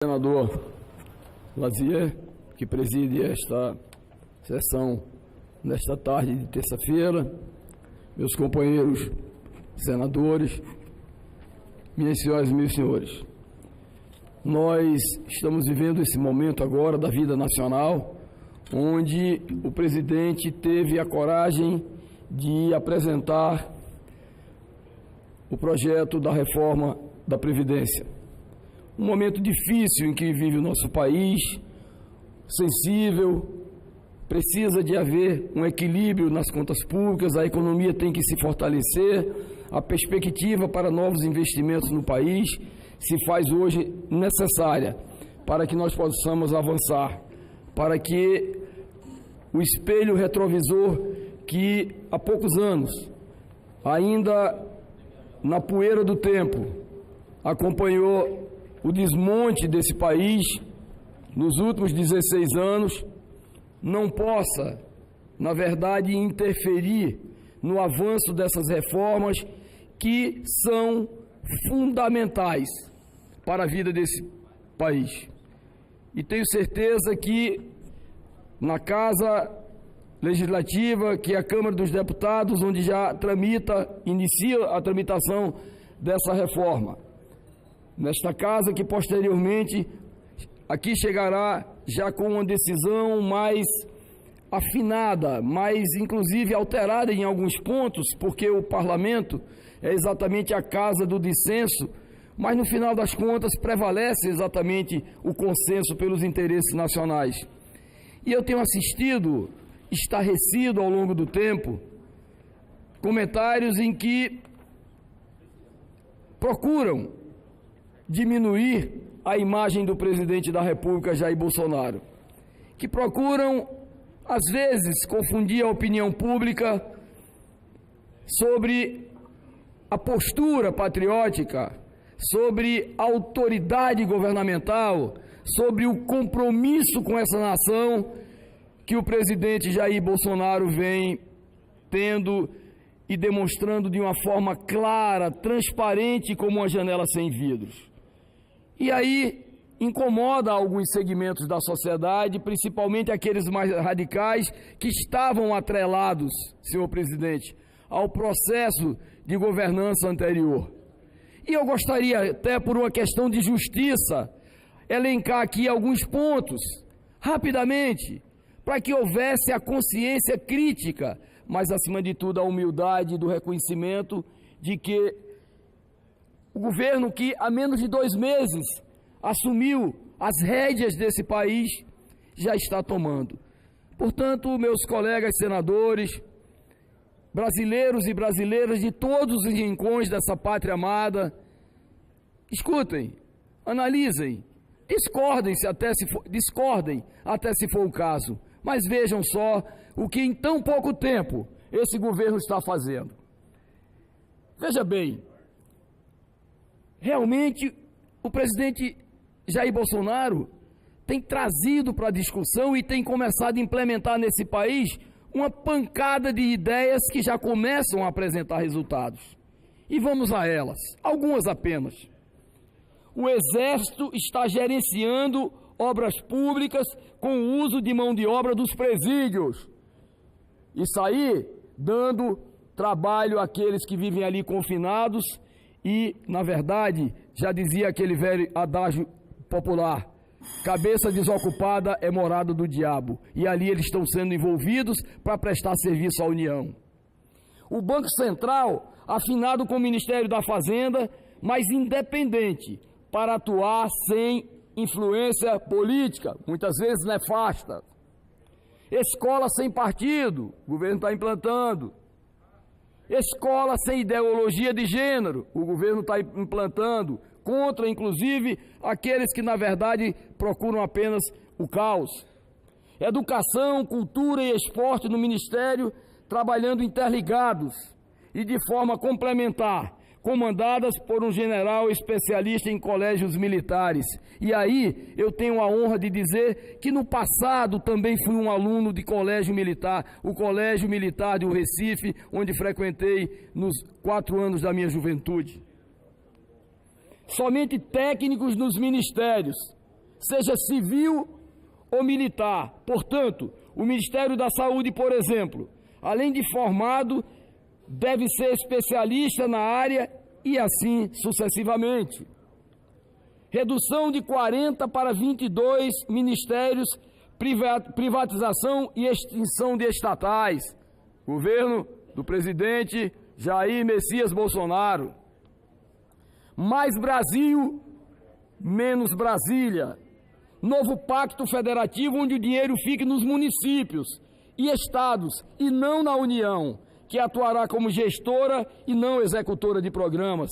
Senador Lazier, que preside esta sessão nesta tarde de terça-feira, meus companheiros senadores, minhas senhoras e meus senhores, nós estamos vivendo esse momento agora da vida nacional, onde o presidente teve a coragem de apresentar o projeto da reforma da Previdência. Um momento difícil em que vive o nosso país, sensível, precisa de haver um equilíbrio nas contas públicas, a economia tem que se fortalecer, a perspectiva para novos investimentos no país se faz hoje necessária para que nós possamos avançar, para que o espelho retrovisor que há poucos anos, ainda na poeira do tempo, acompanhou o desmonte desse país nos últimos 16 anos, não possa, na verdade, interferir no avanço dessas reformas que são fundamentais para a vida desse país. E tenho certeza que na Casa Legislativa, que é a Câmara dos Deputados, onde já inicia a tramitação dessa reforma, nesta casa que posteriormente aqui chegará já com uma decisão mais afinada, mais inclusive alterada em alguns pontos, porque o parlamento é exatamente a casa do dissenso, mas no final das contas prevalece exatamente o consenso pelos interesses nacionais. E eu tenho assistido, estarrecido ao longo do tempo, comentários em que procuram diminuir a imagem do presidente da República, Jair Bolsonaro, que procuram, às vezes, confundir a opinião pública sobre a postura patriótica, sobre a autoridade governamental, sobre o compromisso com essa nação que o presidente Jair Bolsonaro vem tendo e demonstrando de uma forma clara, transparente, como uma janela sem vidros. E aí incomoda alguns segmentos da sociedade, principalmente aqueles mais radicais que estavam atrelados, senhor presidente, ao processo de governança anterior. E eu gostaria, até por uma questão de justiça, elencar aqui alguns pontos, rapidamente, para que houvesse a consciência crítica, mas acima de tudo a humildade do reconhecimento de que o governo que há menos de 2 meses assumiu as rédeas desse país já está tomando. Portanto, meus colegas senadores, brasileiros e brasileiras de todos os rincões dessa pátria amada, escutem, analisem, discordem até se for o caso, mas vejam só o que em tão pouco tempo esse governo está fazendo. Veja bem, realmente o presidente Jair Bolsonaro tem trazido para a discussão e tem começado a implementar nesse país uma pancada de ideias que já começam a apresentar resultados. E vamos a elas, algumas apenas. O Exército está gerenciando obras públicas com o uso de mão de obra dos presídios. Isso aí dando trabalho àqueles que vivem ali confinados e, na verdade, já dizia aquele velho adágio popular, cabeça desocupada é morada do diabo, e ali eles estão sendo envolvidos para prestar serviço à União. O Banco Central, afinado com o Ministério da Fazenda, mas independente, para atuar sem influência política, muitas vezes nefasta. Escola sem partido, o governo está implantando. Escola sem ideologia de gênero, o governo está implantando, contra, inclusive, aqueles que, na verdade, procuram apenas o caos. Educação, cultura e esporte no Ministério, trabalhando interligados e de forma complementar, comandadas por um general especialista em colégios militares. E aí eu tenho a honra de dizer que no passado também fui um aluno de colégio militar, o Colégio Militar do Recife, onde frequentei nos 4 anos da minha juventude. Somente técnicos nos ministérios, seja civil ou militar. Portanto, o Ministério da Saúde, por exemplo, além de formado, deve ser especialista na área e assim sucessivamente. Redução de 40 para 22 ministérios, privatização e extinção de estatais. Governo do presidente Jair Messias Bolsonaro. Mais Brasil, menos Brasília. Novo pacto federativo onde o dinheiro fique nos municípios e estados e não na União, que atuará como gestora e não executora de programas.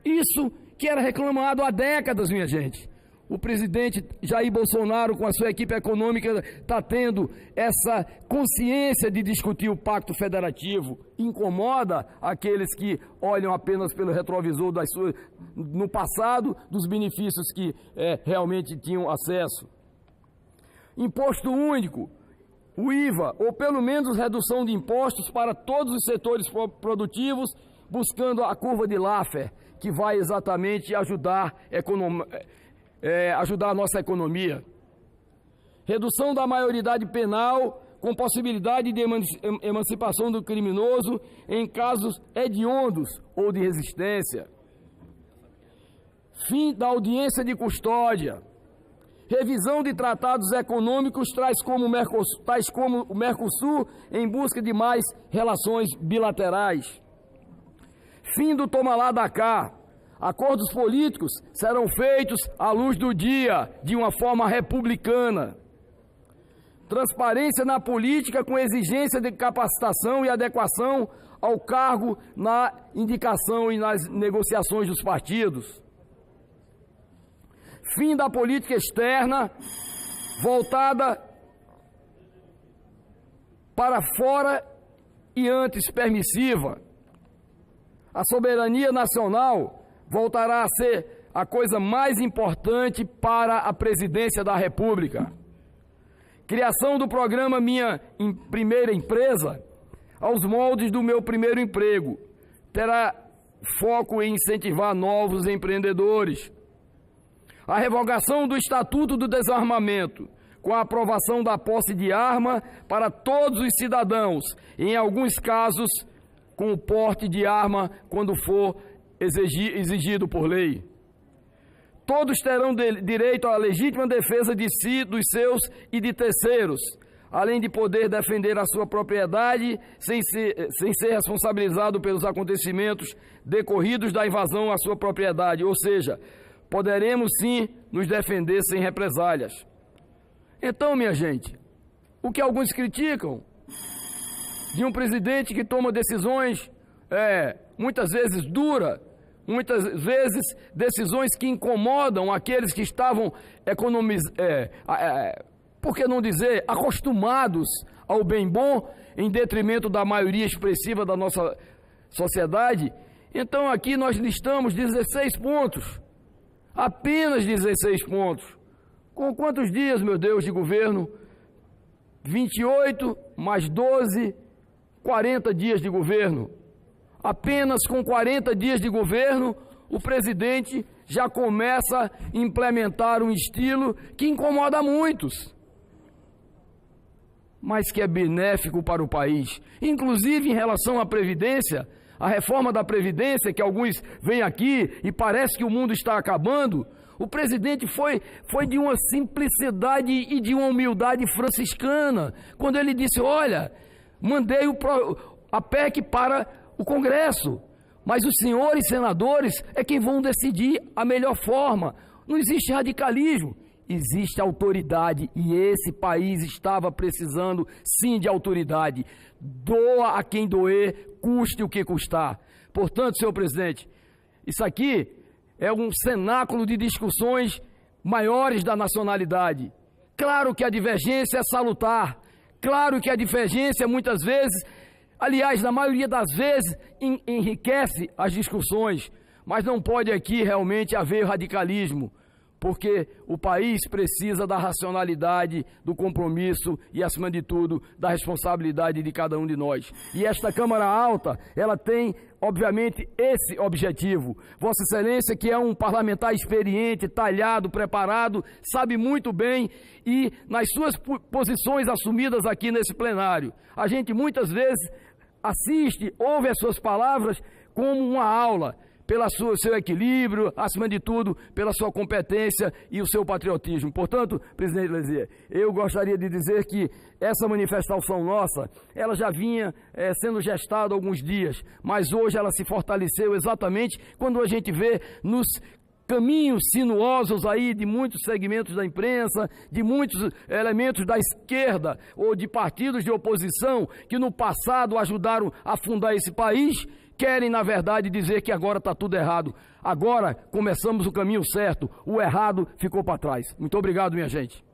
Isso que era reclamado há décadas, minha gente. O presidente Jair Bolsonaro, com a sua equipe econômica, está tendo essa consciência de discutir o pacto federativo. Incomoda aqueles que olham apenas pelo retrovisor no passado, dos benefícios que realmente tinham acesso. Imposto único, o IVA, ou pelo menos redução de impostos para todos os setores produtivos, buscando a curva de Laffer, que vai exatamente ajudar a nossa economia. Redução da maioridade penal com possibilidade de emancipação do criminoso em casos hediondos ou de resistência. Fim da audiência de custódia. Revisão de tratados econômicos tais como o Mercosul em busca de mais relações bilaterais. Fim do toma lá da cá. Acordos políticos serão feitos à luz do dia, de uma forma republicana. Transparência na política com exigência de capacitação e adequação ao cargo na indicação e nas negociações dos partidos. Fim da política externa voltada para fora e antes permissiva. A soberania nacional voltará a ser a coisa mais importante para a presidência da República. Criação do programa Minha Primeira Empresa, aos moldes do meu primeiro emprego, terá foco em incentivar novos empreendedores. A revogação do Estatuto do Desarmamento, com a aprovação da posse de arma para todos os cidadãos, em alguns casos, com o porte de arma quando for exigido por lei. Todos terão direito à legítima defesa de si, dos seus e de terceiros, além de poder defender a sua propriedade sem ser responsabilizado pelos acontecimentos decorridos da invasão à sua propriedade, ou seja, poderemos sim nos defender sem represálias. Então, minha gente, o que alguns criticam de um presidente que toma decisões muitas vezes duras, muitas vezes decisões que incomodam aqueles que estavam por que não dizer, acostumados ao bem bom, em detrimento da maioria expressiva da nossa sociedade. Então aqui nós listamos 16 pontos, apenas 16 pontos. Com quantos dias, meu Deus, de governo? 28 mais 12, 40 dias de governo. Apenas com 40 dias de governo, o presidente já começa a implementar um estilo que incomoda muitos, mas que é benéfico para o país. Inclusive em relação à Previdência, a reforma da Previdência, que alguns vêm aqui e parece que o mundo está acabando, o presidente foi de uma simplicidade e de uma humildade franciscana, quando ele disse, olha, mandei a PEC para o Congresso, mas os senhores senadores é quem vão decidir a melhor forma. Não existe radicalismo, existe autoridade, e esse país estava precisando sim de autoridade. Doa a quem doer, custe o que custar. Portanto, senhor presidente, isso aqui é um cenáculo de discussões maiores da nacionalidade. Claro que a divergência é salutar, claro que a divergência muitas vezes, aliás, na maioria das vezes, enriquece as discussões, mas não pode aqui realmente haver radicalismo, porque o país precisa da racionalidade, do compromisso e, acima de tudo, da responsabilidade de cada um de nós. E esta Câmara Alta, ela tem, obviamente, esse objetivo. Vossa Excelência, que é um parlamentar experiente, talhado, preparado, sabe muito bem, e nas suas posições assumidas aqui nesse plenário, a gente muitas vezes assiste, ouve as suas palavras como uma aula, pelo seu equilíbrio, acima de tudo, pela sua competência e o seu patriotismo. Portanto, presidente Lezia, eu gostaria de dizer que essa manifestação nossa, ela já vinha sendo gestada há alguns dias, mas hoje ela se fortaleceu exatamente quando a gente vê nos caminhos sinuosos aí de muitos segmentos da imprensa, de muitos elementos da esquerda ou de partidos de oposição que no passado ajudaram a fundar esse país, querem, na verdade, dizer que agora está tudo errado. Agora começamos o caminho certo, o errado ficou para trás. Muito obrigado, minha gente.